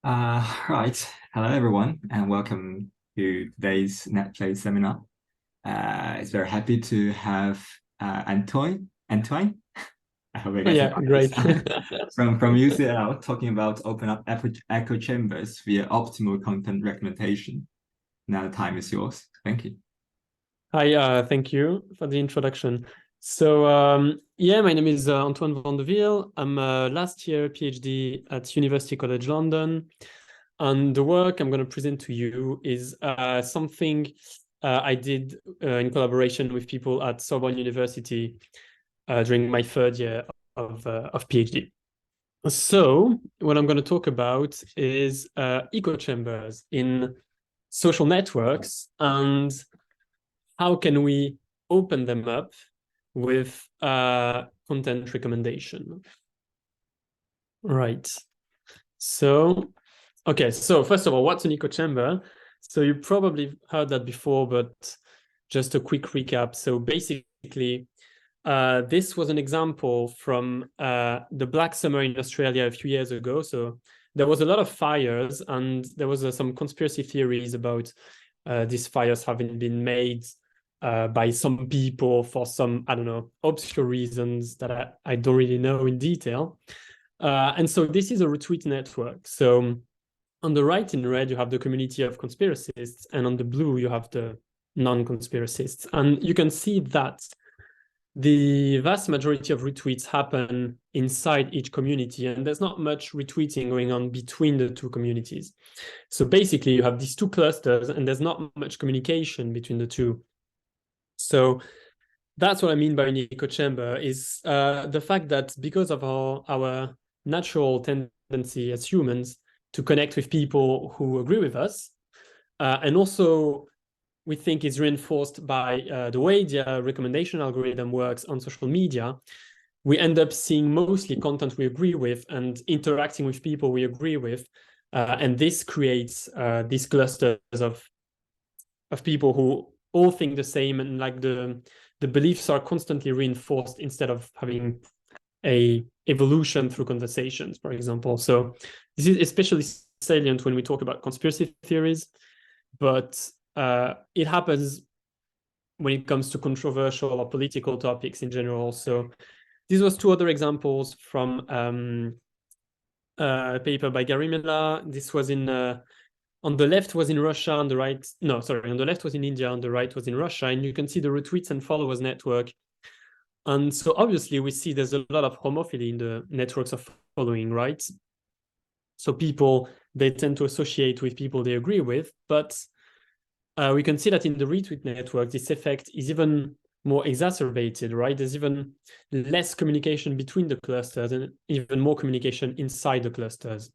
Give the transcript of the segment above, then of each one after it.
Right. Hello, everyone, and welcome to today's NetPlay seminar. It's very happy to have Antoine. Antoine? I hope I got it Yeah, great. right. From UCL, talking about open up echo chambers via optimal content recommendation. Now the time is yours. Thank you. Hi, thank you for the introduction. So, yeah, my name is Antoine Vendeville. I'm a last year PhD at University College London. And the work I'm going to present to you is something I did in collaboration with people at Sorbonne University during my third year of PhD. So, what I'm going to talk about is echo chambers in social networks and how can we open them up with content recommendation. Right. So, okay. So first of all, what's an echo chamber? So you probably heard that before, but just a quick recap. So basically, this was an example from the Black Summer in Australia a few years ago. So there was a lot of fires, and there was some conspiracy theories about these fires having been made by some people for some, I don't know, obscure reasons that I don't really know in detail. And so this is a retweet network. So on the right in red, you have the community of conspiracists, and on the blue, you have the non-conspiracists. And you can see that the vast majority of retweets happen inside each community, and there's not much retweeting going on between the two communities. So basically, you have these two clusters, and there's not much communication between the two. So that's what I mean by an echo chamber is the fact that because of our natural tendency as humans to connect with people who agree with us, and also we think is reinforced by the way the recommendation algorithm works on social media, we end up seeing mostly content we agree with and interacting with people we agree with. And this creates these clusters of people who all think the same, and like the beliefs are constantly reinforced instead of having a evolution through conversations, for example. So this is especially salient when we talk about conspiracy theories, but it happens when it comes to controversial or political topics in general. So these was two other examples from a paper by Gary Miller. This was in on the left was in Russia, on the right, no, sorry, on the left was in India, on the right was in Russia, and you can see the retweets and followers network. And so obviously we see there's a lot of homophily in the networks of following, right? So people, they tend to associate with people they agree with, but we can see that in the retweet network, this effect is even more exacerbated, right? There's even less communication between the clusters and even more communication inside the clusters.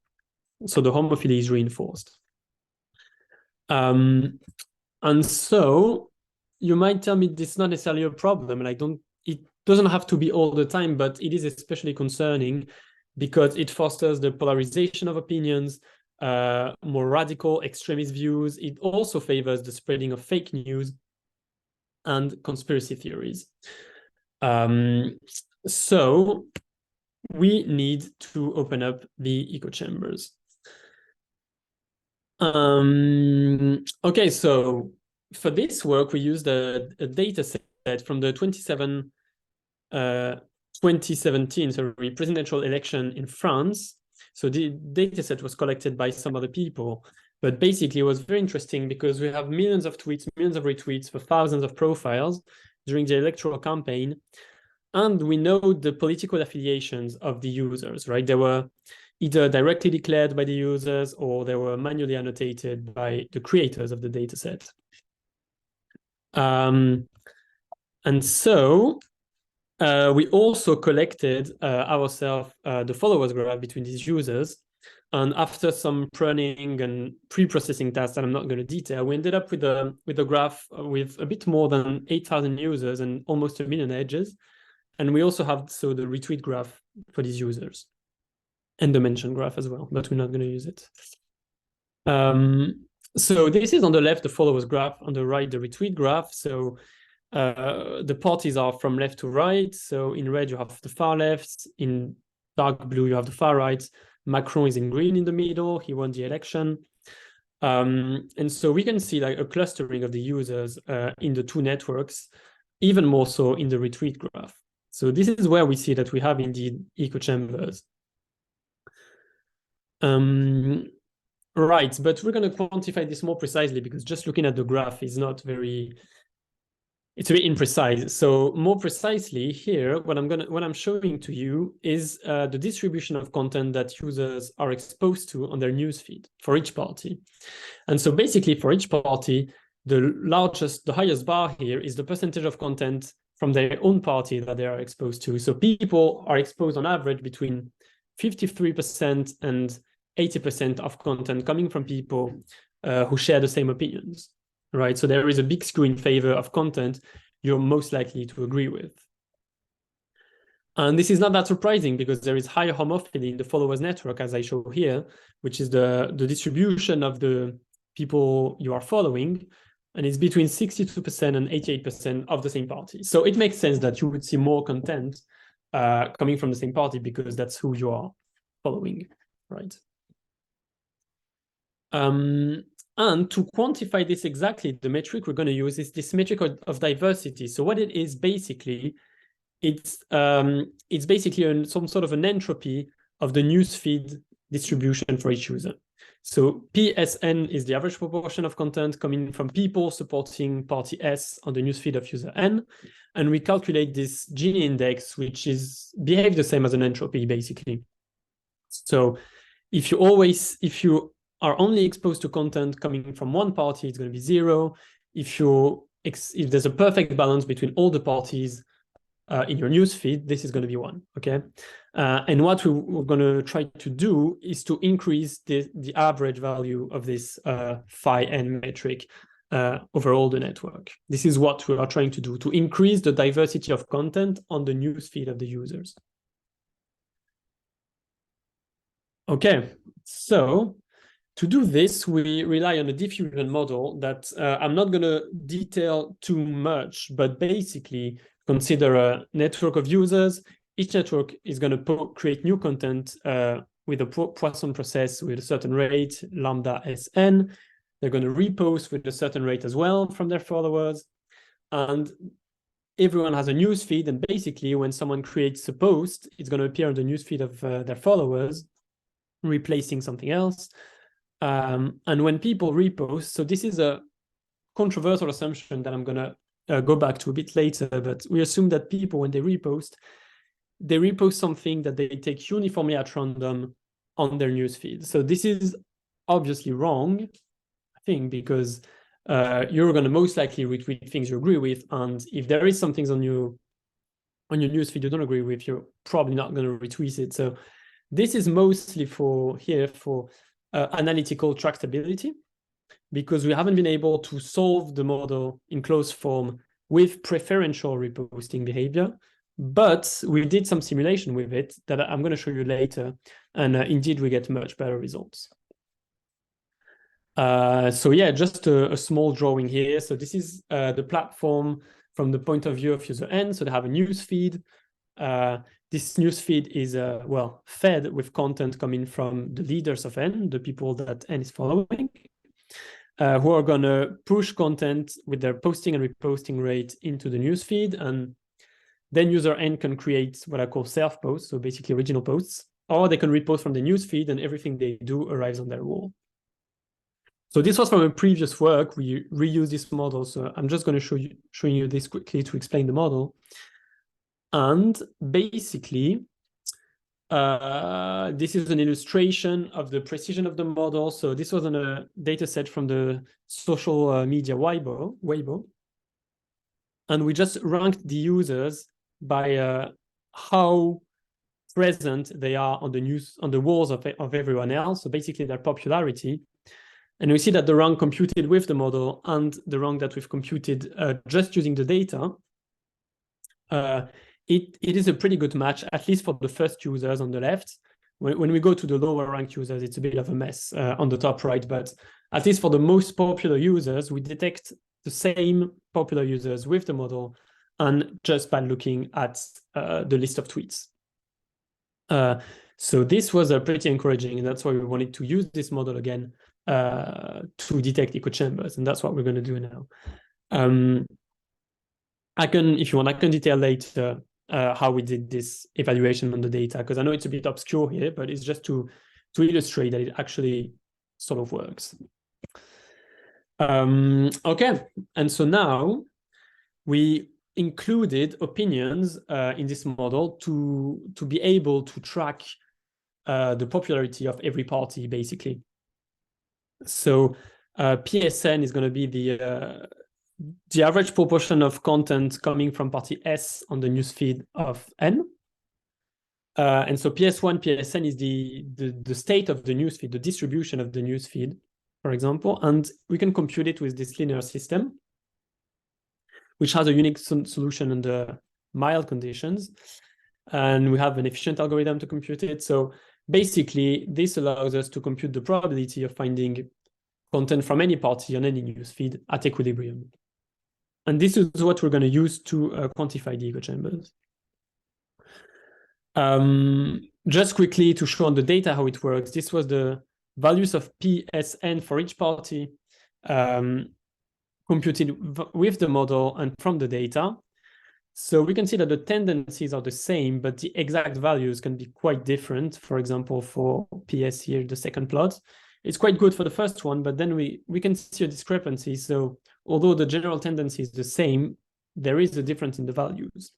So the homophily is reinforced. And so you might tell me this is not necessarily a problem, and it doesn't have to be all the time, but it is especially concerning because it fosters the polarization of opinions, more radical extremist views. It also favors the spreading of fake news and conspiracy theories. So we need to open up the echo chambers. Okay, so for this work, we used a data set from the 2017 presidential election in France. So the data set was collected by some other people, but basically it was very interesting because we have millions of tweets, millions of retweets for thousands of profiles during the electoral campaign. And we know the political affiliations of the users, right? They were either directly declared by the users or they were manually annotated by the creators of the dataset. And so we also collected ourselves the followers graph between these users. And after some pruning and pre-processing tasks that I'm not going to detail, we ended up with a graph with a bit more than 8,000 users and almost 1 million edges. And we also have the retweet graph for these users and the mention graph as well, but we're not going to use it. So this is on the left, the followers graph, on the right, the retweet graph. So the parties are from left to right. So in red, you have the far left. In dark blue, you have the far right. Macron is in green in the middle. He won the election. And so we can see like a clustering of the users in the two networks, even more so in the retweet graph. So this is where we see that we have indeed echo chambers. Right, but we're going to quantify this more precisely because just looking at the graph is not very, it's a bit imprecise. So more precisely here, what I'm showing to you is the distribution of content that users are exposed to on their newsfeed for each party. And so basically for each party, the highest bar here is the percentage of content from their own party that they are exposed to. So people are exposed on average between 53% and 80% of content coming from people who share the same opinions, right? So there is a big skew in favor of content you're most likely to agree with. And this is not that surprising because there is higher homophily in the followers network, as I show here, which is the distribution of the people you are following. And it's between 62% and 88% of the same party. So it makes sense that you would see more content coming from the same party because that's who you are following, right? And to quantify this exactly, the metric we're going to use is this metric of diversity. So what it is basically, it's basically some sort of an entropy of the newsfeed distribution for each user. So PSN is the average proportion of content coming from people supporting party S on the newsfeed of user N. And we calculate this Gini index, which behaves the same as an entropy, basically. So if you are only exposed to content coming from one party, it's going to be 0. If there's a perfect balance between all the parties in your newsfeed, this is going to be 1, okay? And what we're going to try to do is to increase the average value of this phi n metric over all the network. This is what we are trying to do, to increase the diversity of content on the newsfeed of the users. Okay, so to do this, we rely on a diffusion model that I'm not going to detail too much, but basically consider a network of users. Each network is going to create new content with a Poisson process with a certain rate, lambda Sn. They're going to repost with a certain rate as well from their followers. And everyone has a newsfeed. And basically, when someone creates a post, it's going to appear on the newsfeed of their followers, replacing something else. And when people repost, so this is a controversial assumption that I'm going to go back to a bit later, but we assume that people, when they repost something that they take uniformly at random on their newsfeed. So this is obviously wrong, I think, because you're going to most likely retweet things you agree with, and if there is some things on your newsfeed you don't agree with, you're probably not going to retweet it. So this is mostly for analytical tractability, because we haven't been able to solve the model in closed form with preferential reposting behavior, but we did some simulation with it that I'm going to show you later, and indeed we get much better results. So yeah, just a small drawing here. So this is the platform from the point of view of user N. So they have a news feed. This newsfeed is fed with content coming from the leaders of N, the people that N is following, who are going to push content with their posting and reposting rate into the newsfeed. And then user N can create what I call self-posts, so basically original posts, or they can repost from the newsfeed and everything they do arrives on their wall. So this was from a previous work. We reuse this model. So I'm just going to showing you this quickly to explain the model. And basically, this is an illustration of the precision of the model. So this was on a data set from the social media Weibo. And we just ranked the users by how present they are on the walls of everyone else. So basically their popularity. And we see that the rank computed with the model and the rank that we've computed just using the data, it is a pretty good match, at least for the first users on the left. When we go to the lower ranked users, it's a bit of a mess on the top right, but at least for the most popular users, we detect the same popular users with the model and just by looking at the list of tweets. So this was pretty encouraging, and that's why we wanted to use this model again to detect echo chambers, and that's what we're going to do now. I can, if you want, I can detail later how we did this evaluation on the data, because I know it's a bit obscure here, but it's just to illustrate that it actually sort of works. Okay, and so now we included opinions in this model to be able to track the popularity of every party, basically. So PSN is going to be the average proportion of content coming from party S on the newsfeed of N. And so PS1, PSN is the state of the newsfeed, the distribution of the newsfeed, for example, and we can compute it with this linear system, which has a unique solution under mild conditions. And we have an efficient algorithm to compute it. So basically, this allows us to compute the probability of finding content from any party on any newsfeed at equilibrium. And this is what we're going to use to quantify the echo chambers. Just quickly to show on the data how it works, this was the values of PSN for each party computed with the model and from the data. So we can see that the tendencies are the same, but the exact values can be quite different. For example, for PS here, the second plot, it's quite good for the first one, but then we can see a discrepancy. So although the general tendency is the same, there is a difference in the values.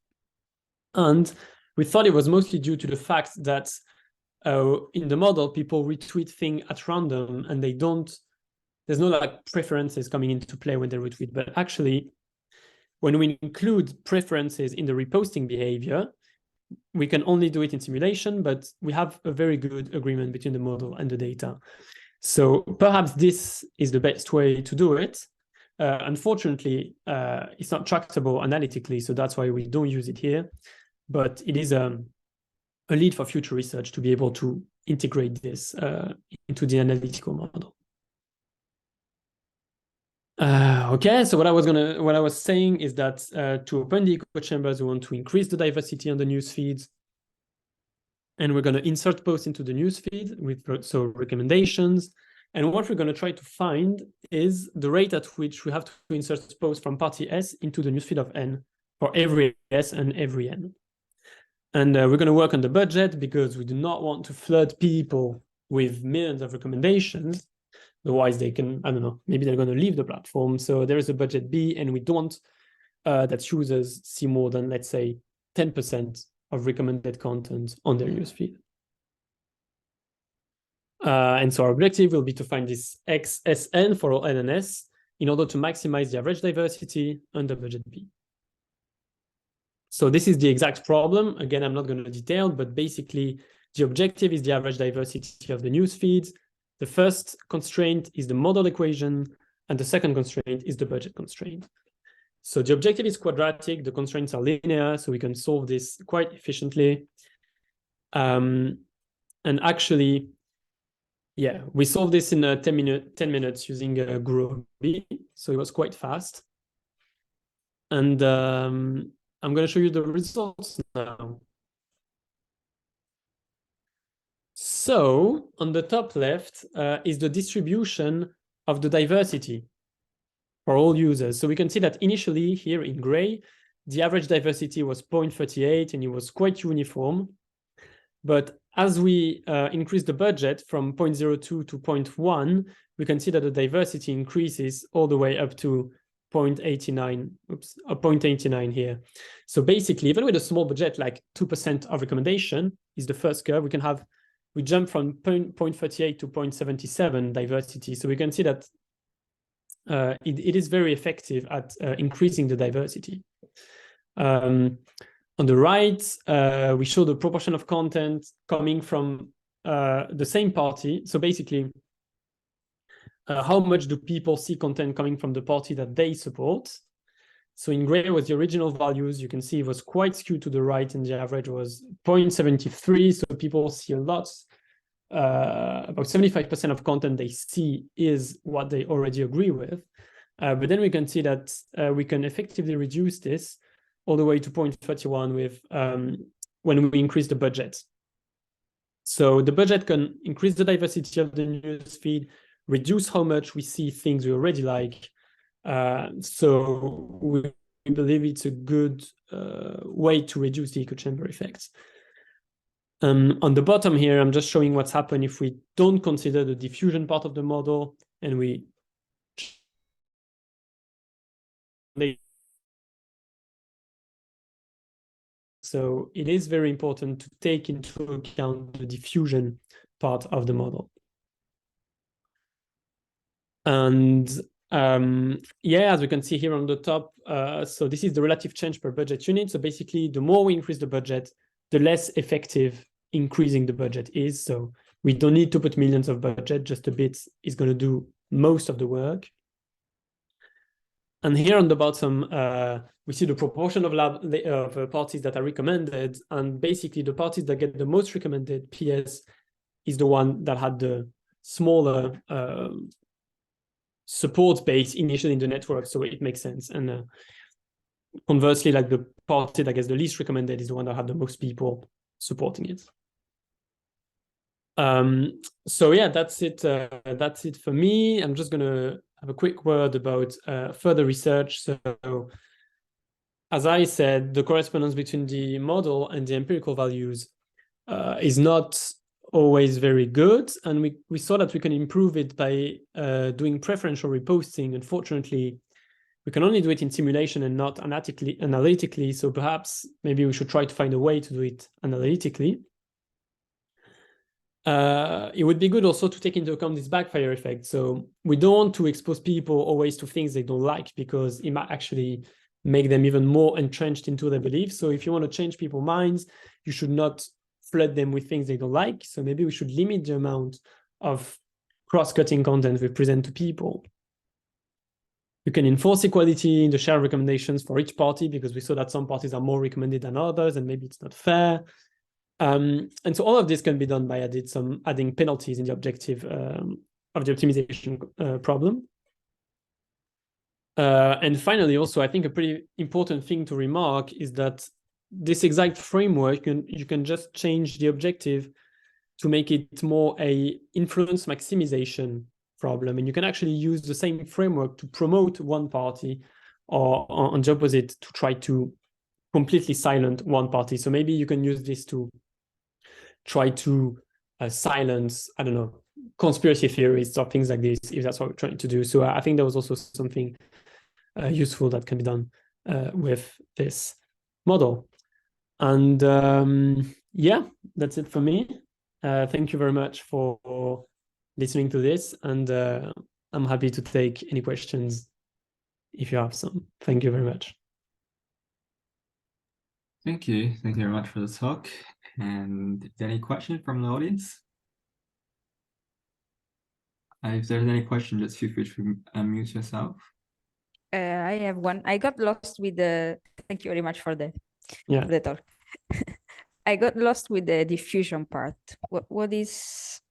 And we thought it was mostly due to the fact that in the model, people retweet things at random and there's no like preferences coming into play when they retweet, but actually, when we include preferences in the reposting behavior, we can only do it in simulation, but we have a very good agreement between the model and the data. So perhaps this is the best way to do it. Unfortunately, it's not tractable analytically, so that's why we don't use it here. But it is a lead for future research to be able to integrate this into the analytical model. Okay, so what I was saying is that to open the echo chambers, we want to increase the diversity on the news feeds, and we're going to insert posts into the news feed with recommendations. And what we're going to try to find is the rate at which we have to insert posts from party S into the newsfeed of N for every S and every N. And we're going to work on the budget because we do not want to flood people with millions of recommendations. Otherwise, they can, I don't know, maybe they're going to leave the platform. So there is a budget B, and we don't that users see more than, let's say, 10% of recommended content on their newsfeed. And so our objective will be to find this XSN for all N and S in order to maximize the average diversity under budget B. So this is the exact problem. Again, I'm not going to detail, but basically the objective is the average diversity of the news feeds. The first constraint is the model equation, and the second constraint is the budget constraint. So the objective is quadratic, the constraints are linear, so we can solve this quite efficiently. And actually, yeah, we solved this in 10 minutes using GuroB, so it was quite fast. And I'm going to show you the results now. So on the top left is the distribution of the diversity for all users. So we can see that initially here in gray, the average diversity was 0.38 and it was quite uniform. But as we increase the budget from 0.02 to 0.1, we can see that the diversity increases all the way up to 0.89, 0.89 here. So basically, even with a small budget, like 2% of recommendation is the first curve, we jump from 0.38 to 0.77 diversity. So we can see that it is very effective at increasing the diversity. On the right, we show the proportion of content coming from the same party. So basically, how much do people see content coming from the party that they support? So in gray was the original values. You can see it was quite skewed to the right, and the average was 0.73. So people see a lot. About 75% of content they see is what they already agree with. But then we can see that we can effectively reduce this all the way to 0.31 with when we increase the budget. So the budget can increase the diversity of the newsfeed, reduce how much we see things we already like. So we believe it's a good way to reduce the echo chamber effects. On the bottom here, I'm just showing what's happened if we don't consider the diffusion part of the model and we so it is very important to take into account the diffusion part of the model. And yeah, as we can see here on the top, so this is the relative change per budget unit. So basically, the more we increase the budget, the less effective increasing the budget is. So we don't need to put millions of budget, just a bit is going to do most of the work. And here on the bottom, we see the proportion of parties that are recommended. And basically, the parties that get the most recommended PS is the one that had the smaller support base initially in the network, so it makes sense. And conversely, like the party that gets the least recommended is the one that had the most people supporting it. So yeah, that's it. That's it for me. I'm just gonna have a quick word about further research. So as I said, the correspondence between the model and the empirical values is not always very good. And we saw that we can improve it by doing preferential reposting. Unfortunately, we can only do it in simulation and not analytically. So perhaps maybe we should try to find a way to do it analytically. It would be good also to take into account this backfire effect. So we don't want to expose people always to things they don't like, because it might actually make them even more entrenched into their beliefs. So if you want to change people's minds, you should not flood them with things they don't like. So maybe we should limit the amount of cross-cutting content we present to people. You can enforce equality in the share recommendations for each party, because we saw that some parties are more recommended than others, and maybe it's not fair. And so all of this can be done by adding penalties in the objective of the optimization problem. And finally, also, I think a pretty important thing to remark is that this exact framework, you can just change the objective to make it more a influence maximization problem. And you can actually use the same framework to promote one party, or on the opposite, to try to completely silence one party. So maybe you can use this to try to silence, I don't know, conspiracy theories or things like this, if that's what we're trying to do. So I think there was also something useful that can be done with this model. And yeah, that's it for me. Thank you very much for listening to this. And I'm happy to take any questions if you have some. Thank you very much. Thank you. Thank you very much for the talk. And is there any question from the audience? If there's any question, just feel free to unmute yourself. I have one. I got lost with the. Thank you very much for the talk. I got lost with the diffusion part. What is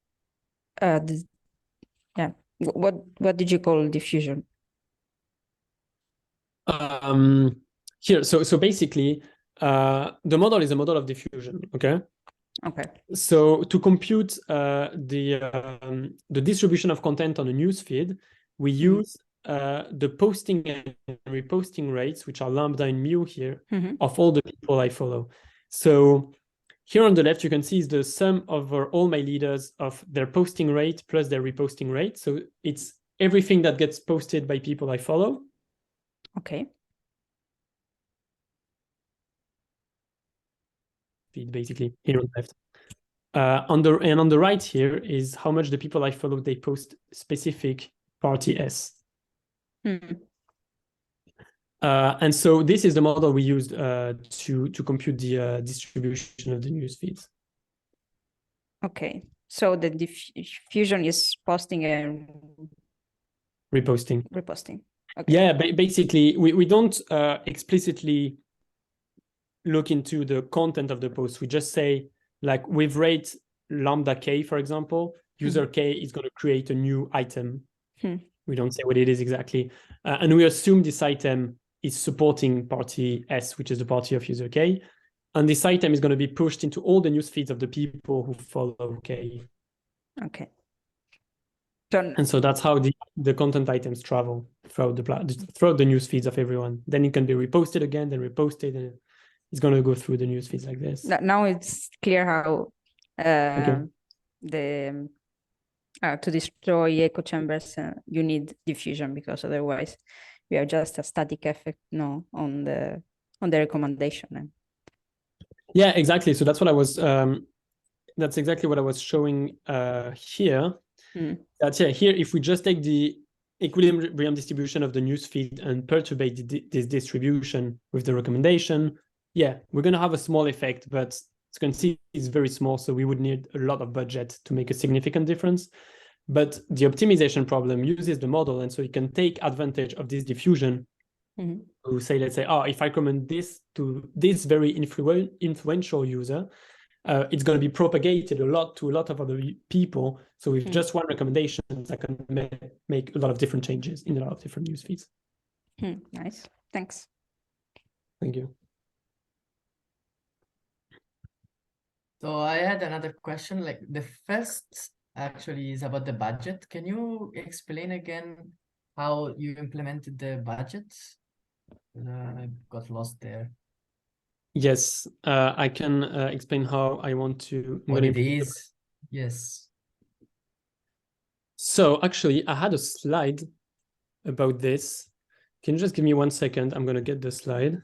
what did you call diffusion? Here, so basically, the model is a model of diffusion. Okay. So to compute the distribution of content on a newsfeed, we use the posting and reposting rates, which are lambda and mu here, of all the people I follow. So here on the left, you can see is the sum over all my leaders of their posting rate plus their reposting rate. So it's everything that gets posted by people I follow. Okay. Basically here on the left. On the right here is how much the people I follow, they post specific party S. And so this is the model we used to compute the distribution of the news feeds. Okay, so the diffusion is posting and reposting. Okay. Yeah, basically we don't explicitly look into the content of the post. We just say, like, with rate lambda k, for example, user k is going to create a new item. We don't say what it is exactly. And we assume this item is supporting party S, which is the party of user k. And this item is going to be pushed into all the news feeds of the people who follow K. Okay. And so that's how the content items travel throughout the news feeds of everyone. Then it can be reposted again, then reposted, and it's going to go through the news feeds like this. Now it's clear how to destroy echo chambers you need diffusion, because otherwise we have just a static effect on the recommendation. Yeah, exactly. So that's what I was. That's exactly what I was showing here. That here, if we just take the equilibrium distribution of the newsfeed and perturbate this distribution with the recommendation, yeah, we're going to have a small effect, but as you can see, it's very small, so we would need a lot of budget to make a significant difference. But the optimization problem uses the model, and so it can take advantage of this diffusion to say, let's say, if I recommend this to this very influential user, it's going to be propagated to a lot of other people. So with just one recommendation, I can make a lot of different changes in a lot of different news feeds. Nice. Thanks. Thank you. So I had another question. Like the first actually is about the budget. Can you explain again how you implemented the budget? I got lost there. Yes, I can explain how I want to. What it is. Yes. So actually, I had a slide about this. Can you just give me 1 second? I'm going to get the slide.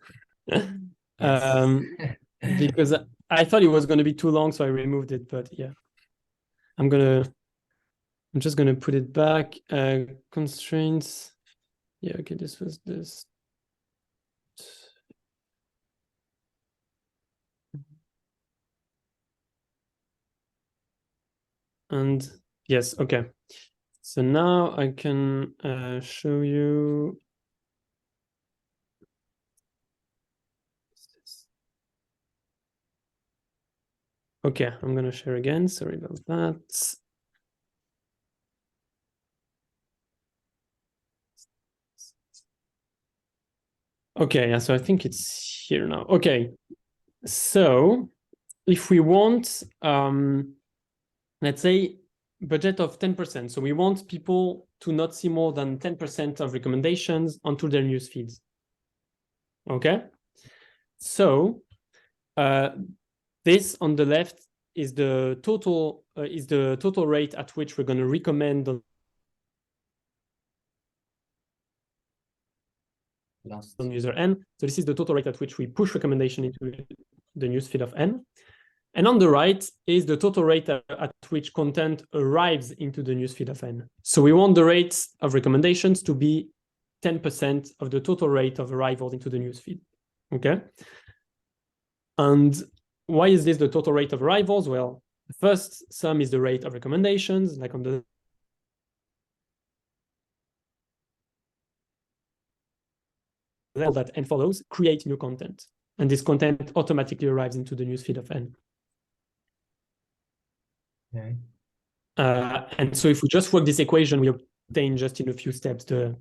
Because I thought it was going to be too long, so I removed it. But yeah, I'm just going to put it back. Constraints. Yeah, okay, this was this. And yes, okay. So now I can show you. Okay, I'm going to share again. Sorry about that. Okay, yeah, so I think it's here now. Okay, so if we want, let's say, budget of 10%. So we want people to not see more than 10% of recommendations onto their news feeds. Okay, so this on the left is the total rate at which we're going to recommend on user n. So this is the total rate at which we push recommendation into the newsfeed of n. And on the right is the total rate at which content arrives into the newsfeed of n. So we want the rates of recommendations to be 10% of the total rate of arrivals into the newsfeed. Okay. And why is this the total rate of arrivals? Well, the first sum is the rate of recommendations, like on the level that n follows, create new content. And this content automatically arrives into the newsfeed of n. Okay. And so if we just work this equation, we obtain just in a few steps the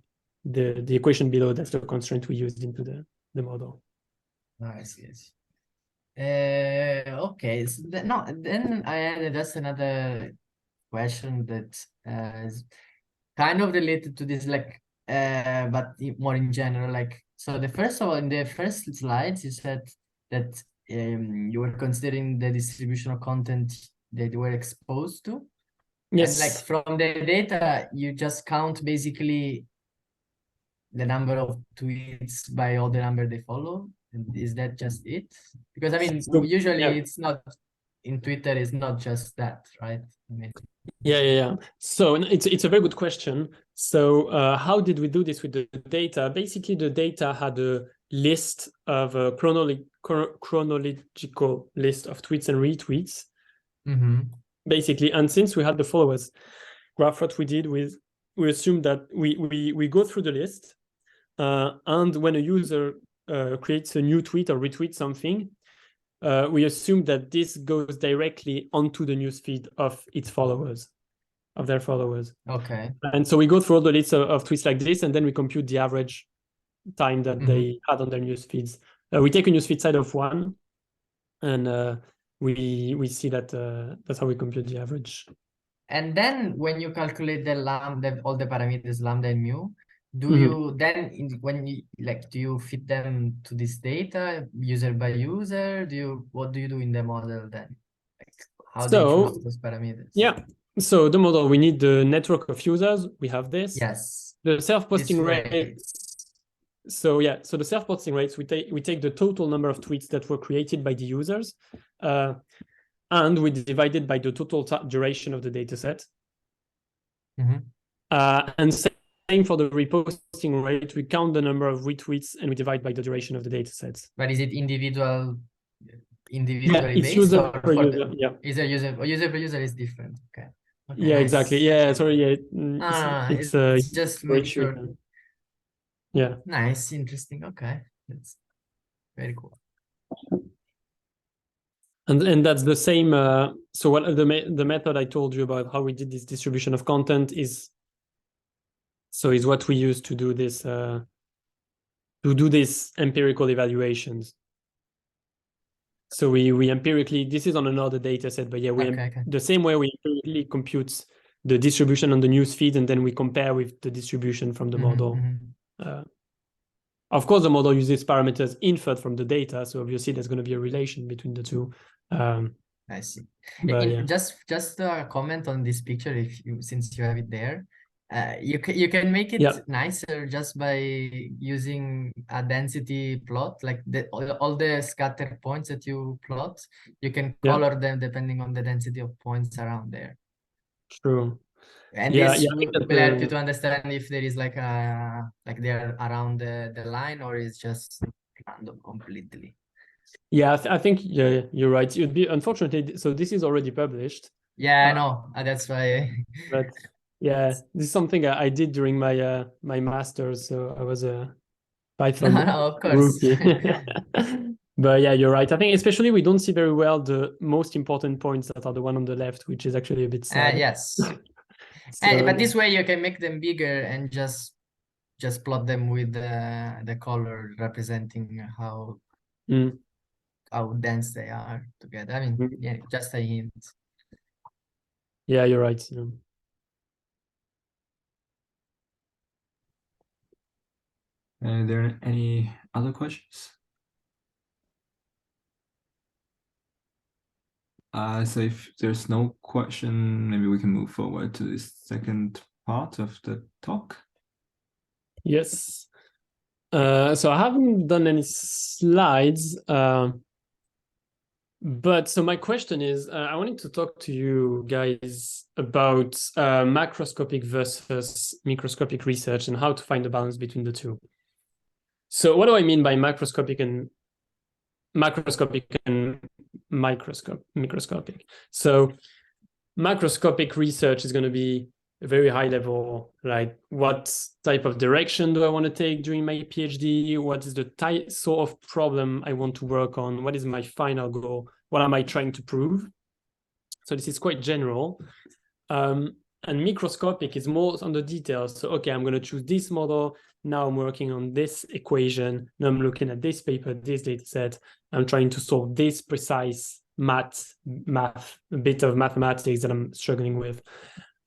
equation below. That's the constraint we used into the model. Nice, yes. Okay, so then I had just another question that is kind of related to this, like, but more in general. Like, so in the first slides, you said that you were considering the distribution of content that you were exposed to. Yes. And like from the data, you just count basically the number of tweets by all the number they follow. And is that just it? Because I mean, usually it's not in Twitter. It's not just that, right? I mean, yeah. So it's a very good question. So how did we do this with the data? Basically, the data had a list of a chronological list of tweets and retweets. Basically, and since we had the followers graph, what we did was we assumed that we go through the list, and when a user creates a new tweet or retweets something, we assume that this goes directly onto the newsfeed of its followers, of their followers. Okay. And so we go through all the lists of tweets like this, and then we compute the average time that they had on their newsfeeds. We take a newsfeed size of 1, And we see that that's how we compute the average. And then when you calculate the lambda, all the parameters lambda and mu, do you then when you do you fit them to this data user by user? What do you do in the model then? Like, how do you choose those parameters? Yeah. So the model, we need the network of users. We have this. Yes. The self-posting rates. So yeah, so the self-posting rates, we take the total number of tweets that were created by the users, and we divide it by the total duration of the data set. And same for the reposting rate, we count the number of retweets and we divide by the duration of the data set. But is it individually it's based? User per user, yeah. User per user is different. Okay. Yeah, nice. Exactly. Yeah, sorry. Yeah, it's just make sure. Yeah. Nice, interesting. Okay, that's very cool. And that's the same. So what the method I told you about how we did this distribution of content is what we use to do this empirical evaluations. So we empirically, this is on another data set, but yeah, the same way we empirically compute the distribution on the news feed, and then we compare with the distribution from the model. Of course, the model uses parameters inferred from the data, so obviously there's going to be a relation between the two. I see. Yeah. Just a comment on this picture, since you have it there. You can make it nicer just by using a density plot, like all the scatter points that you plot. You can color them depending on the density of points around there. True. And this will help you to understand if there is they're around the line, or it's just random completely. Yeah, I think you're right. It would be, unfortunately, so this is already published. Yeah, I know. That's why. But yeah, this is something I did during my my master's. So I was a Python of course. rookie. But yeah, you're right. I think especially we don't see very well the most important points that are the one on the left, which is actually a bit sad. Yes. But this way you can make them bigger and just plot them with the color representing how dense they are together. I mean, yeah, just a hint. Yeah, you're right. Yeah. Are there any other questions? So if there's no question, maybe we can move forward to the second part of the talk. Yes. So I haven't done any slides, but so my question is, I wanted to talk to you guys about macroscopic versus microscopic research and how to find the balance between the two. So what do I mean by macroscopic and microscopic? So macroscopic research is going to be a very high level, like what type of direction do I want to take during my PhD? What is the sort of problem I want to work on? What is my final goal? What am I trying to prove? So this is quite general. And microscopic is more on the details. So, okay, I'm going to choose this model. Now I'm working on this equation. Now I'm looking at this paper, this data set. I'm trying to solve this precise math, a bit of mathematics that I'm struggling with.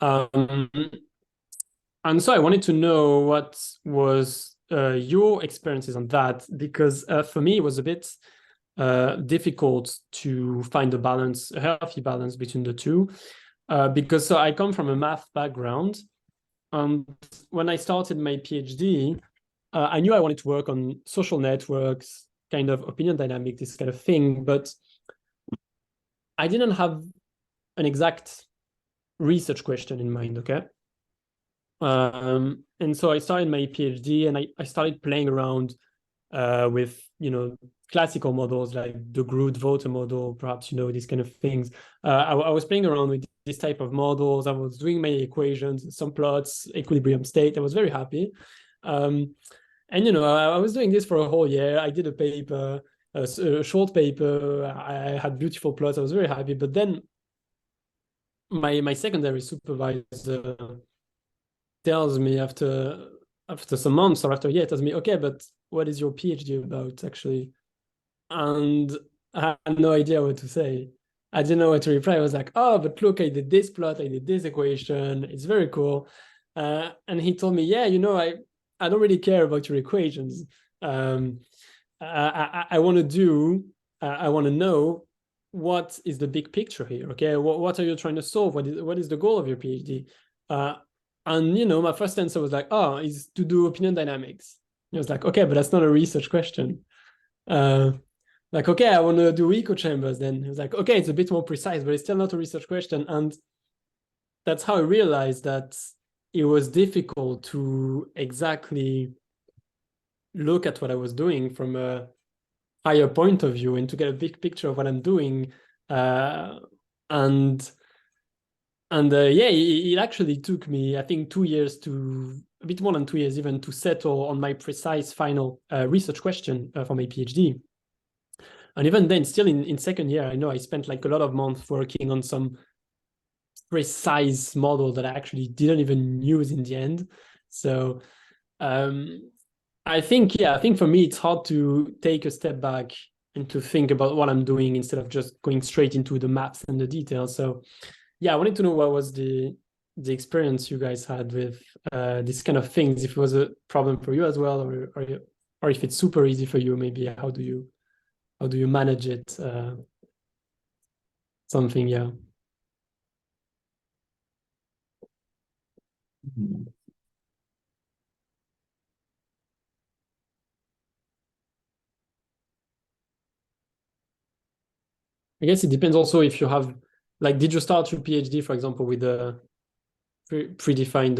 And so I wanted to know what was your experiences on that, because for me, it was a bit difficult to find a healthy balance between the two. Because I come from a math background. When I started my PhD, I knew I wanted to work on social networks, kind of opinion dynamics, this kind of thing, but I didn't have an exact research question in mind, okay? And so I started my PhD and I started playing around with, classical models like the Groot voter model, perhaps, these kind of things. I was playing around with this type of models. I was doing my equations, some plots, equilibrium state. I was very happy. And, I was doing this for a whole year. I did a paper, a short paper. I had beautiful plots. I was very happy. But then my secondary supervisor tells me after some months or after a year, tells me, okay, but what is your PhD about, actually? And I had no idea what to say. I didn't know what to reply. I was like, oh, but look, I did this plot, I did this equation. It's very cool. And he told me, yeah, I don't really care about your equations. I want to know what is the big picture here. Okay, what are you trying to solve? What is the goal of your PhD? And my first answer was like, oh, is to do opinion dynamics. I was like, okay, but that's not a research question. Like, okay, I want to do echo chambers. Then it was like, okay, it's a bit more precise, but it's still not a research question. And that's how I realized that it was difficult to exactly look at what I was doing from a higher point of view and to get a big picture of what I'm doing. And yeah, it actually took me, I think, 2 years a bit more than 2 years even, to settle on my precise final research question for my PhD. And even then, still in second year, I know I spent like a lot of months working on some precise model that I actually didn't even use in the end. So I think for me, it's hard to take a step back and to think about what I'm doing instead of just going straight into the maps and the details. So yeah, I wanted to know what was the experience you guys had with this kind of things, if it was a problem for you as well, or if it's super easy for you, maybe how do you manage it? Something, yeah. I guess it depends also if you have, like, did you start your PhD, for example, with a predefined,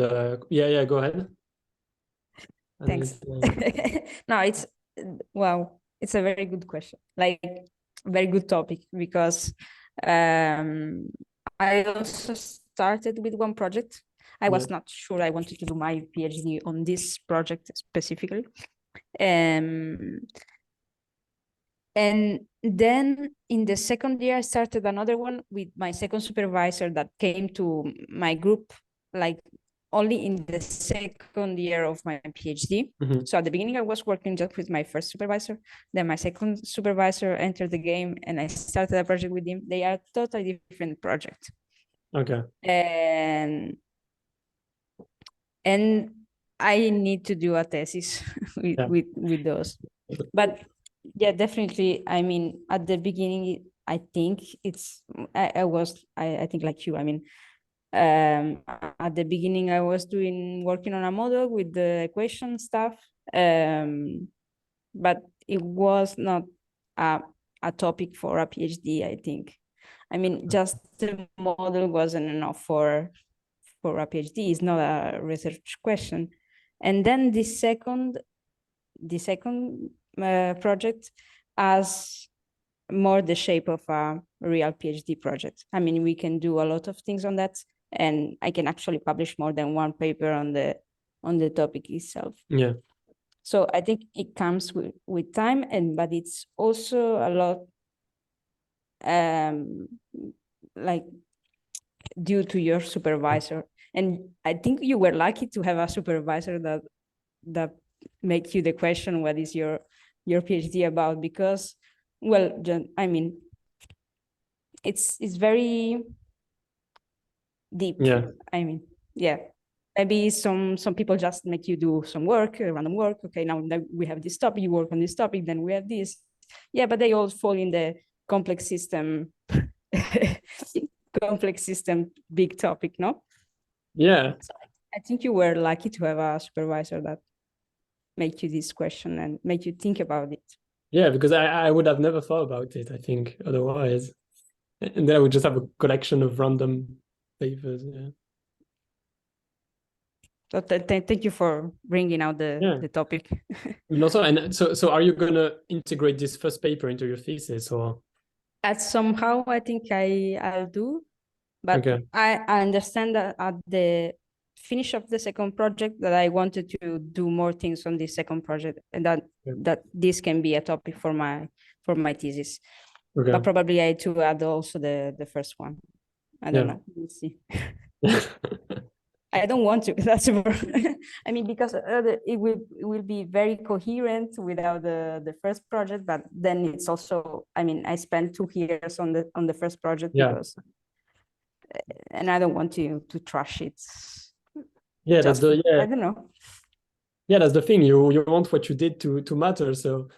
yeah, go ahead. Thanks. No, it's a very good question, like very good topic, because I also started with one project. I was not sure I wanted to do my PhD on this project specifically. And then in the second year, I started another one with my second supervisor that came to my group, like only in the second year of my PhD. Mm-hmm. So at the beginning, I was working just with my first supervisor. Then my second supervisor entered the game and I started a project with him. They are totally different projects. Okay. And I need to do a thesis with those. But yeah, definitely. I mean, at the beginning, I think I think like you, I mean, at the beginning, I was working on a model with the equation stuff, but it was not a topic for a PhD, I think. I mean, just the model wasn't enough for a PhD. It's not a research question. And then the second project has more the shape of a real PhD project. I mean, we can do a lot of things on that, and I can actually publish more than one paper on the topic itself. Yeah. So I think it comes with time, but it's also a lot like due to your supervisor. And I think you were lucky to have a supervisor that make you the question, what is your PhD about? Because, well, I mean, it's very deep. Yeah. I mean, yeah. Maybe some people just make you do some work, random work. Okay, now we have this topic, you work on this topic, then we have this. Yeah, but they all fall in the complex system, big topic, no? Yeah. So I think you were lucky to have a supervisor that make you this question and make you think about it. Yeah, because I would have never thought about it, I think, otherwise. And then I would just have a collection of random papers. Yeah. So thank you for bringing out the topic. And so are you going to integrate this first paper into your thesis, or? Somehow I think I'll do, but okay. I understand that at the finish of the second project that I wanted to do more things on this second project, and that this can be a topic for my thesis. Okay. But probably I to add also the first one. I don't know. We'll see. I don't want to. That's I mean, because it will be very coherent without the first project, but then it's also, I mean, I spent 2 years on the first project because, and I don't want to trash it. Yeah, that's the I don't know. Yeah, that's the thing. You want what you did to matter. So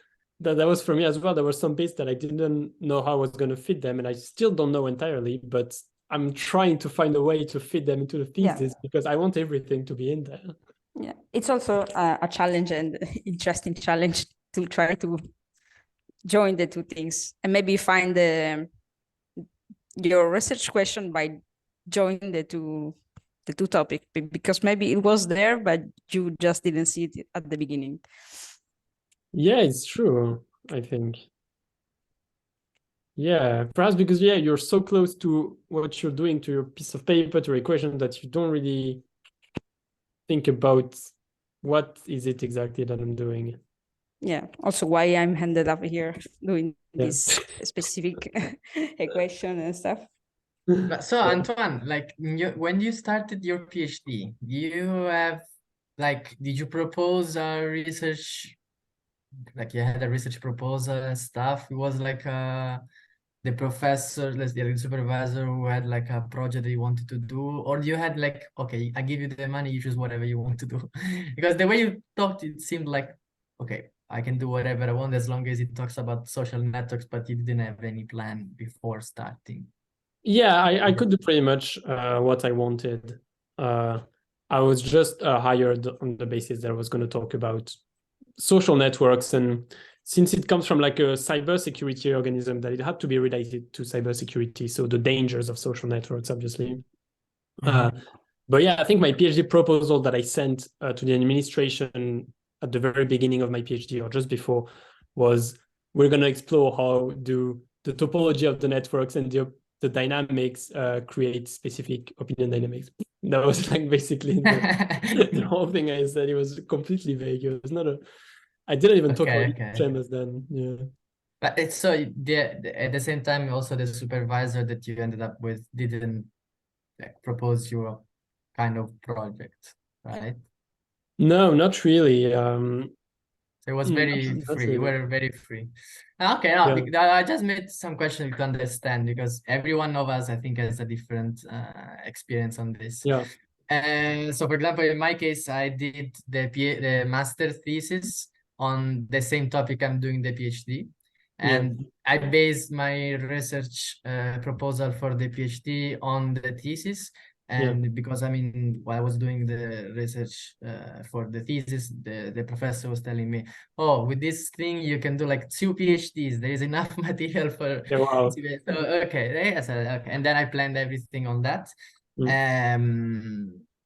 that was for me as well. There were some bits that I didn't know how I was going to fit them, and I still don't know entirely, but I'm trying to find a way to fit them into the thesis because I want everything to be in there. Yeah, it's also a challenge and interesting challenge to try to join the 2 things and maybe find your research question by joining the two topic, because maybe it was there, but you just didn't see it at the beginning. Yeah, it's true, I think. Yeah, perhaps because you're so close to what you're doing, to your piece of paper, to your equation, that you don't really think about what is it exactly that I'm doing. Yeah, also why I'm ended up here doing this specific equation and stuff. But so Antoine, like when you started your PhD, you have did you propose a research, like you had a research proposal and stuff? It was like the professor, the supervisor who had like a project that you wanted to do, or you had like, okay, I give you the money, you choose whatever you want to do? Because the way you talked, it seemed like, okay, I can do whatever I want as long as it talks about social networks, but you didn't have any plan before starting. Yeah, I could do pretty much what I wanted. I was just hired on the basis that I was going to talk about social networks, and since it comes from like a cybersecurity organism, that it had to be related to cybersecurity, so the dangers of social networks, obviously. But yeah, I think my PhD proposal that I sent to the administration at the very beginning of my PhD, or just before, was we're going to explore how do the topology of the networks and the dynamics create specific opinion dynamics. That was like basically the whole thing I said. It was completely vague. It was not I didn't even talk about tremors then. Yeah. But it's so at the same time, also the supervisor that you ended up with didn't propose your kind of project, right? No, not really. So it was very free. Really. You were very free. Okay, no, I just made some questions to understand, because every one of us, I think, has a different experience on this. Yeah. So, for example, in my case, I did the master thesis on the same topic I'm doing the PhD. And I based my research proposal for the PhD on the thesis. And because while I was doing the research for the thesis, the professor was telling me, oh, with this thing, you can do like 2 PhDs. There is enough material for... Wow. So, okay. And then I planned everything on that.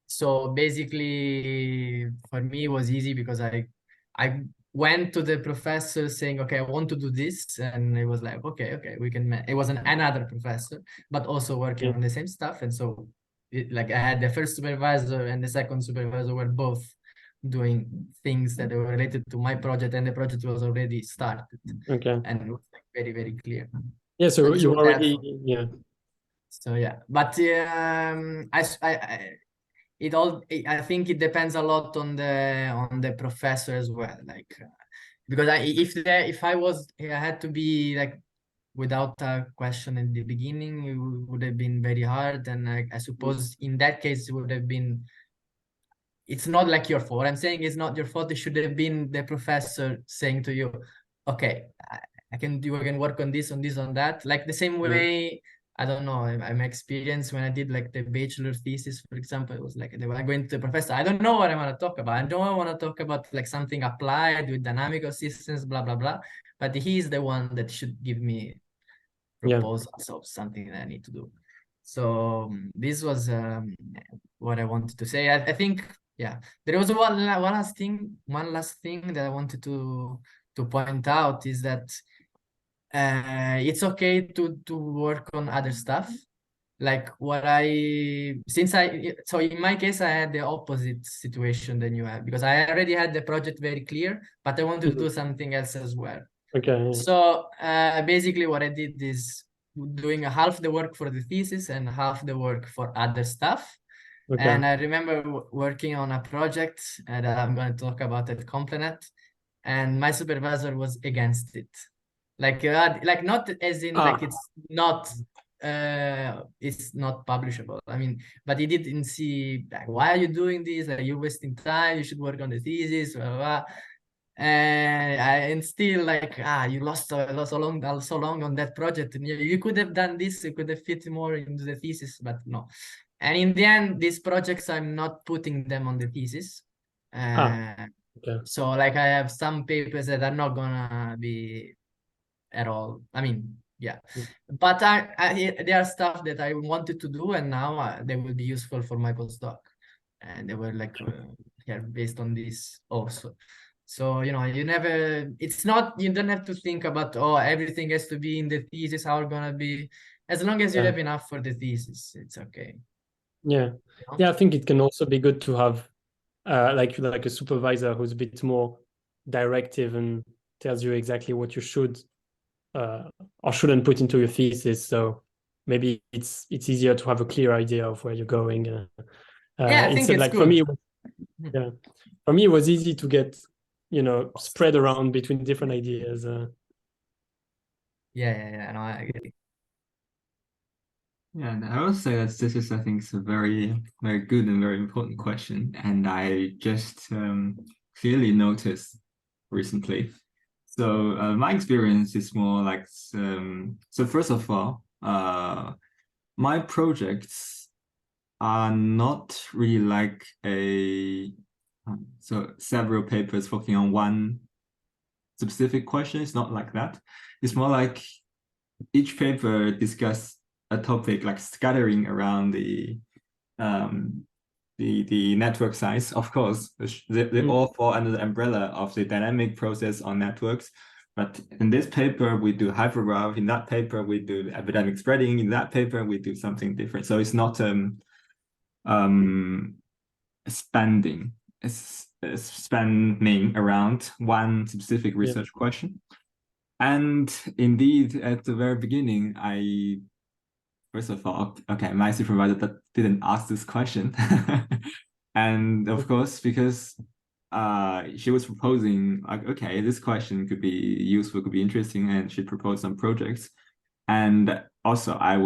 So basically, for me, it was easy because I went to the professor saying, okay, I want to do this. And it was like, okay, we can... It was another professor, but also working on the same stuff. And so I had the first supervisor and the second supervisor were both doing things that were related to my project, and the project was already started. Okay. And it was like very, very clear. Yeah, so you already, So yeah, but I think it depends a lot on the professor as well. Like, because if I had to be like without a question in the beginning, it would have been very hard. And I suppose in that case, it would have been, it's not like your fault. What I'm saying is not your fault. It should have been the professor saying to you, okay, I can work on this, on that. Like the same way, I don't know, my experience when I did like the bachelor thesis, for example, it was like, when I go into the professor, I don't know what I want to talk about. I don't want to talk about like something applied with dynamical systems, blah, blah, blah. But he's the one that should give me proposals of something that I need to do. So this was what I wanted to say. I think, there was one last thing that I wanted to point out is that it's okay to work on other stuff. Like so in my case, I had the opposite situation than you had, because I already had the project very clear, but I wanted to do something else as well. Okay. So basically what I did is doing half the work for the thesis and half the work for other stuff. Okay. And I remember working on a project that I'm going to talk about at Complenet, and my supervisor was against it. Like not as in like it's not publishable. I mean, but he didn't see like, why are you doing this? Like, you're wasting time. You should work on the thesis. Blah, blah, blah. And still like you lost so long on that project, and you could have done this. You could have fit more into the thesis, but no. And in the end, these projects, I'm not putting them on the thesis. Okay. So like I have some papers that are not gonna be at all. I mean, yeah, but there are stuff that I wanted to do, and now they will be useful for my postdoc, and they were like based on this also. So you don't have to think about everything has to be in the thesis, how it's gonna be. As long as you have enough for the thesis, it's okay. Yeah. Yeah, I think it can also be good to have like a supervisor who's a bit more directive and tells you exactly what you should or shouldn't put into your thesis. So maybe it's easier to have a clear idea of where you're going. Yeah, I think it's like good. For me, it was easy to get, spread around between different ideas. Yeah, no, I agree. Yeah, and I will say that this is, I think, a very, very good and very important question, and I just clearly noticed recently. So my experience is more like so. First of all, my projects are not really like so several papers focusing on one specific question. It's not like that. It's more like each paper discuss a topic like scattering around the network size. Of course, they all fall under the umbrella of the dynamic process on networks. But in this paper, we do hypergraph. In that paper, we do epidemic spreading. In that paper, we do something different. So it's not spanning around one specific research question. And indeed, at the very beginning, first of all, okay, my supervisor didn't ask this question. And of course, because she was proposing, like, okay, this question could be useful, could be interesting, and she proposed some projects. And also, I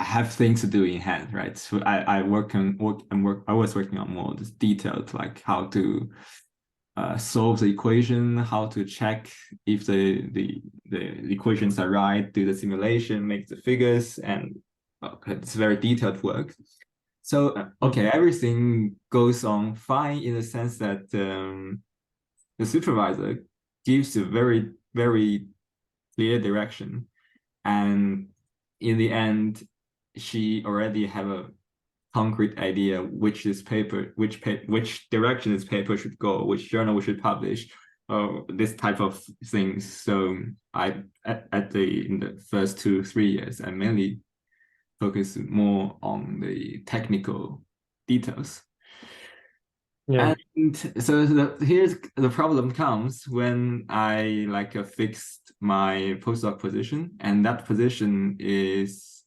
have things to do in hand, right? So I was working on more this detailed, like how to solve the equation, how to check if the equations are right, do the simulation, make the figures, and it's very detailed work. So okay, everything goes on fine in the sense that the supervisor gives a very, very clear direction, and in the end, she already have a concrete idea which direction this paper should go, which journal we should publish, this type of things. So in the first 2-3 years, I mainly focus more on the technical details. Yeah. And so here's the problem comes when I fixed my postdoc position, and that position is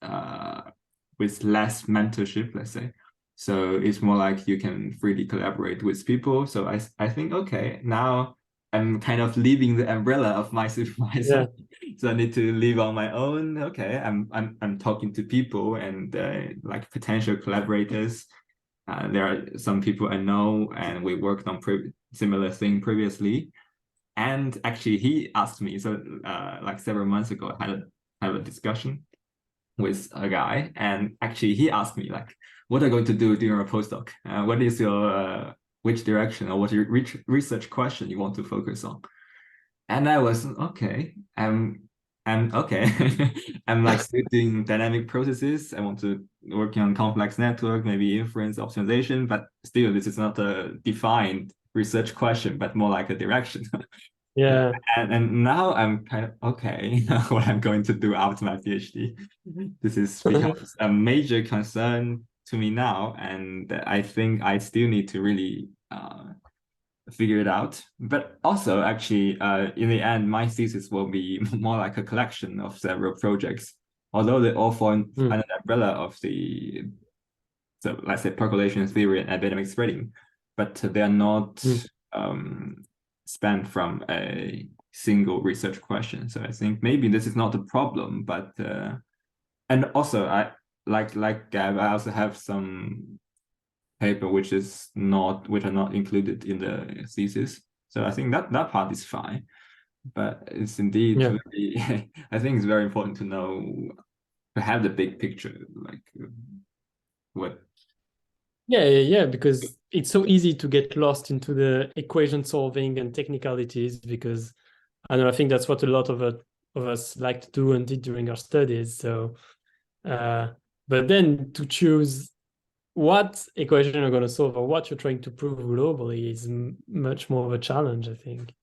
with less mentorship, let's say. So it's more like you can freely collaborate with people. So I think, okay, now I'm kind of leaving the umbrella of my supervisor. Yeah. So I need to live on my own. Okay, I'm talking to people and like potential collaborators. There are some people I know, and we worked on similar thing previously. And actually, he asked me. So like several months ago, I had a discussion with a guy, and actually he asked me like, what are you going to do during a postdoc? What is your which direction, or what your research question you want to focus on? And I was okay. I'm okay. I'm like studying dynamic processes. I want to working on complex network, maybe inference optimization, but still this is not a defined research question, but more like a direction. Yeah. And now I'm kind of okay what I'm going to do after my PhD. This is becomes a major concern to me now, and I think I still need to really figure it out. But also, actually, in the end, my thesis will be more like a collection of several projects, although they all fall under the umbrella of the so let's say percolation theory and epidemic spreading, but they are not spanned from a single research question. So I think maybe this is not a problem, but and also I like Gab, I also have some paper which are not included in the thesis. So I think that part is fine. But it's indeed very, I think it's very important to know, to have the big picture, like what. Yeah, because it's so easy to get lost into the equation solving and technicalities, because I don't know, I think that's what a lot of us like to do and did during our studies. So, but then to choose what equation you're going to solve or what you're trying to prove globally is much more of a challenge, I think.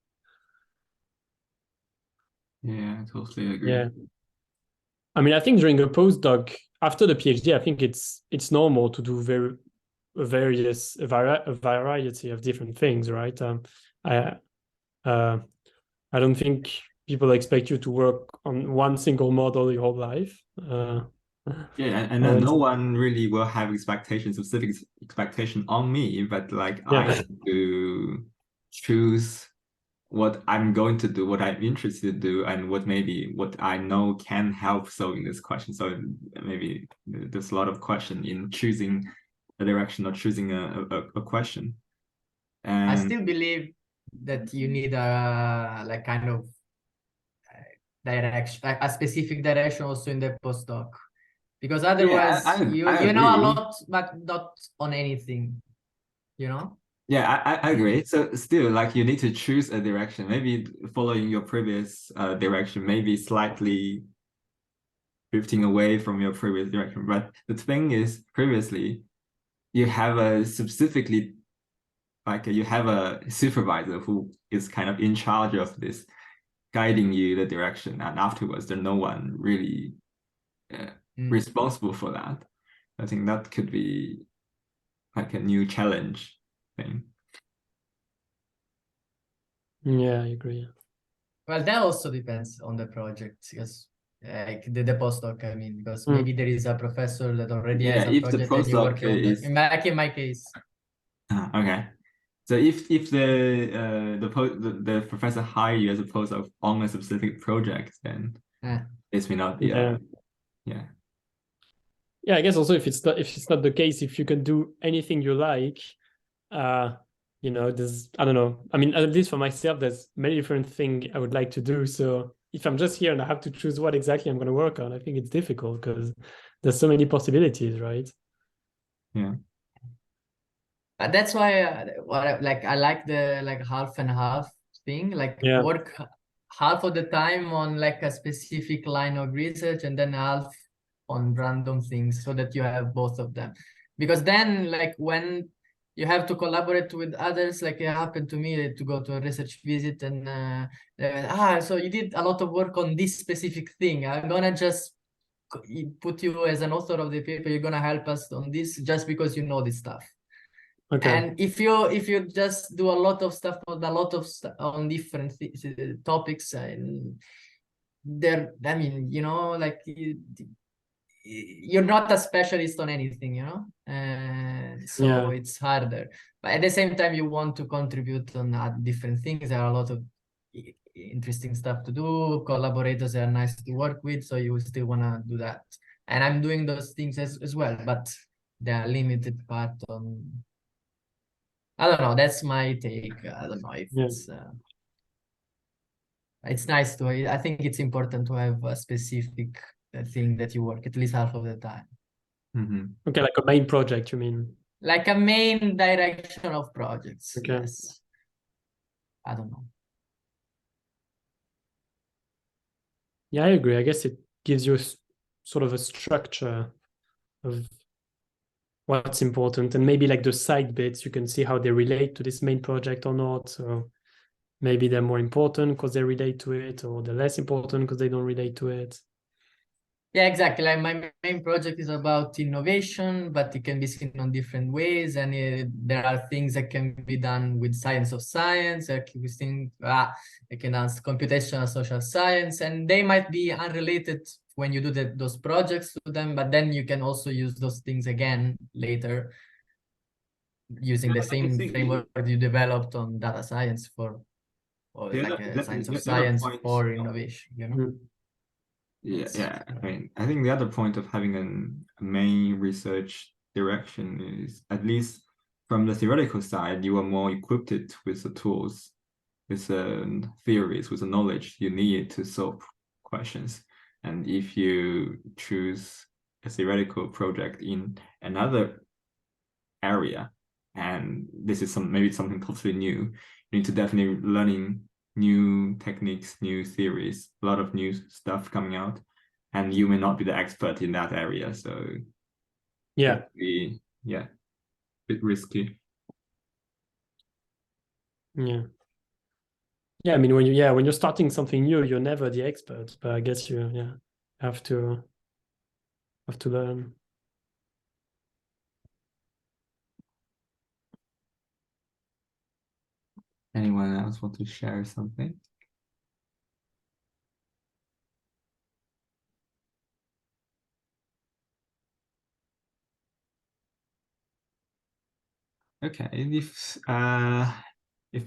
Yeah, I totally agree. Yeah. I mean, I think during a postdoc, after the PhD, I think it's normal to do a variety of different things, right? I don't think people expect you to work on one single model your whole life. Yeah, and no one really will have specific expectation on me, but like I have to choose what I'm going to do, what I'm interested to do, and what I know can help solving this question. So maybe there's a lot of question in choosing a direction or choosing a question. And I still believe that you need a like kind of direction, like a specific direction also in the postdoc, because otherwise you know a lot but not on anything, you know. Yeah, I agree. So still, like, you need to choose a direction, maybe following your previous direction, maybe slightly drifting away from your previous direction. But the thing is, previously you have a specifically, like, you have a supervisor who is kind of in charge of this, guiding you the direction, and afterwards there's no one really responsible for that. I think that could be like a new challenge thing. Yeah, I agree. Well, that also depends on the project, because like the postdoc, I mean, because maybe there is a professor that already has a project and you work on that. Like in my case. Okay. So if the professor hire you as a postdoc on a specific project, then this may not be yeah. I guess also if it's not the case, if you can do anything you like, you know, there's, I don't know. I mean, at least for myself, there's many different things I would like to do. So if I'm just here and I have to choose what exactly I'm going to work on, I think it's difficult because there's so many possibilities, right? Yeah. That's why I like the like half and half thing, like work half of the time on like a specific line of research and then half on random things, so that you have both of them. Because then, like, when you have to collaborate with others, like it happened to me to go to a research visit and so you did a lot of work on this specific thing. I'm gonna just put you as an author of the paper. You're gonna help us on this just because you know this stuff. Okay. And if you just do a lot of stuff on different topics, and there, I mean, you know, like you're not a specialist on anything, you know, so it's harder. But at the same time, you want to contribute on different things. There are a lot of interesting stuff to do. Collaborators are nice to work with, so you still want to do that. And I'm doing those things as well, but there are limited part on. I don't know. That's my take. I don't know if it's nice to. I think it's important to have a specific thing that you work at least half of the time. Okay, like a main project, you mean? Like a main direction of projects. Okay. Yes. I don't know. Yeah, I agree. I guess it gives you sort of a structure of what's important, and maybe like the side bits, you can see how they relate to this main project or not. So maybe they're more important because they relate to it, or they're less important because they don't relate to it. Yeah, exactly. Like my main project is about innovation, but it can be seen on different ways, and there are things that can be done with science of science, like we think they can ask computational social science, and they might be unrelated when you do those projects to them, but then you can also use those things again later using the same framework you developed on data science or like a science of science for innovation, you know? Yeah. I mean, I think the other point of having a main research direction is, at least from the theoretical side, you are more equipped with the tools, with the theories, with the knowledge you need to solve questions. And if you choose a theoretical project in another area, and this is maybe something totally new, you need to definitely learning new techniques, new theories, a lot of new stuff coming out, and you may not be the expert in that area, so Yeah, a bit risky. yeah. I mean, when you're starting something new, you're never the expert, but I guess you have to learn. Anyone else want to share something? Okay, if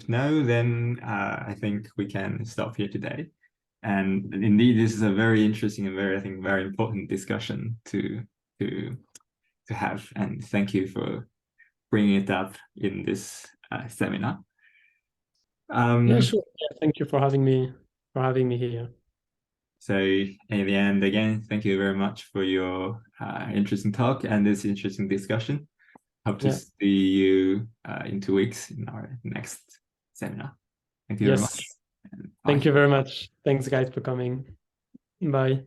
no, then I think we can stop here today. And indeed, this is a very interesting and I think very important discussion to have. And thank you for bringing it up in this seminar. Yeah, sure. Yeah, thank you for having me here. So in the end, again, thank you very much for your interesting talk and this interesting discussion. Hope to see you in 2 weeks in our next seminar. Thank you very much. Thank you very much. Thanks, guys, for coming. Bye.